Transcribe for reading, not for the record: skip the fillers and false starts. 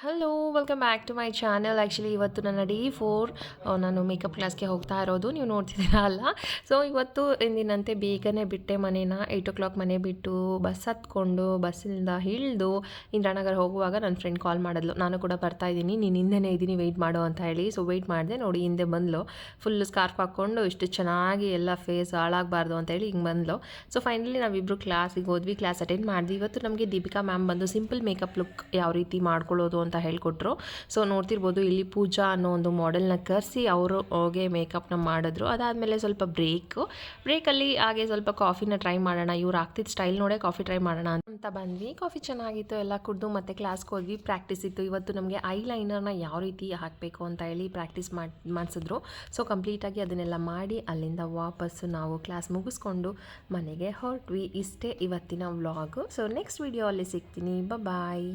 Hello welcome back to my channel. Actually ಇವತ್ತು ನನ್ನ day 4 ನಾನು ಮೇಕಪ್ ಕ್ಲಾಸ್ಗೆ ಹೋಗ್ತಾ ಇರೋದು ನೀವು ನೋಡ್ತಿದ್ದೀರಾ ಅಲ್ಲ. ಸೊ ಇವತ್ತು ಎಂದಿನಂತೆ ಬೇಗನೆ ಬಿಟ್ಟೆ ಮನೇನ. 8 o'clock ಮನೆ ಬಿಟ್ಟು ಬಸ್ ಹತ್ಕೊಂಡು ಬಸ್ಸಿಂದ ಇಳಿದು ಇಂದಿರಾನಗರ ಹೋಗುವಾಗ ನನ್ನ ಫ್ರೆಂಡ್ ಕಾಲ್ ಮಾಡಿದ್ಲು, ನಾನು ಕೂಡ ಬರ್ತಾ ಇದ್ದೀನಿ, ನೀನು ಹಿಂದೆನೇ ಇದ್ದೀನಿ, ವೆಯ್ಟ್ ಮಾಡು ಅಂತ ಹೇಳಿ. ಸೊ ವೆಯ್ಟ್ ಮಾಡಿದೆ, ನೋಡಿ ಹಿಂದೆ ಬಂದಳು, ಫುಲ್ ಸ್ಕಾರ್ಫ್ ಹಾಕ್ಕೊಂಡು ಇಷ್ಟು ಚೆನ್ನಾಗಿ ಎಲ್ಲ ಫೇಸ್ ಹಾಳಾಗಬಾರ್ದು ಅಂತೇಳಿ ಹಿಂಗೆ ಬಂದಳು. ಸೊ ಫೈನಲಿ ನಾವಿಬ್ಬರು ಕ್ಲಾಸಿಗೆ ಹೋದ್ವಿ, ಕ್ಲಾಸ್ ಅಟೆಂಡ್ ಮಾಡಿದ್ವಿ. ಇವತ್ತು ನಮಗೆ ದೀಪಿಕಾ ಮ್ಯಾಮ್ ಬಂದು ಸಿಂಪಲ್ ಮೇಕಪ್ ಲುಕ್ ಯಾವ ರೀತಿ ಮಾಡ್ಕೊಳ್ಳೋದು ಅಂತ ಹೇಳ್ಕೊಟ್ರು. ಸೊ ನೋಡ್ತಿರ್ಬೋದು ಇಲ್ಲಿ ಪೂಜಾ ಅನ್ನೋ ಒಂದು ಮಾಡೆಲ್ನ ಕರೆಸಿ ಅವರು ಹೋಗಿ ಮೇಕಪ್ನ ಮಾಡಿದ್ರು. ಅದಾದಮೇಲೆ ಸ್ವಲ್ಪ ಬ್ರೇಕಲ್ಲಿ ಹಾಗೆ ಸ್ವಲ್ಪ ಕಾಫಿನ ಟ್ರೈ ಮಾಡೋಣ, ಇವ್ರು ಆಗ್ತಿದ್ದ ಸ್ಟೈಲ್ ನೋಡೇ ಕಾಫಿ ಟ್ರೈ ಮಾಡೋಣ ಅಂತ ಬಂದ್ವಿ. ಕಾಫಿ ಚೆನ್ನಾಗಿತ್ತು, ಎಲ್ಲ ಕುಡಿದು ಮತ್ತೆ ಕ್ಲಾಸ್ಗೆ ಹೋದ್ವಿ. ಪ್ರಾಕ್ಟೀಸ್ ಇತ್ತು ಇವತ್ತು ನಮಗೆ. ಐಲೈನರ್ನ ಯಾವ ರೀತಿ ಹಾಕಬೇಕು ಅಂತ ಹೇಳಿ ಪ್ರಾಕ್ಟೀಸ್ ಮಾಡಿಸಿದ್ರು. ಸೊ ಕಂಪ್ಲೀಟಾಗಿ ಅದನ್ನೆಲ್ಲ ಮಾಡಿ ಅಲ್ಲಿಂದ ವಾಪಸ್ಸು ನಾವು ಕ್ಲಾಸ್ ಮುಗಿಸ್ಕೊಂಡು ಮನೆಗೆ ಹೊರಟ್ವಿ. ಇಷ್ಟೇ ಇವತ್ತಿನ ವ್ಲಾಗು. ಸೊ ನೆಕ್ಸ್ಟ್ ವಿಡಿಯೋ ಅಲ್ಲಿ ಸಿಗ್ತೀನಿ. ಬಾಯ್.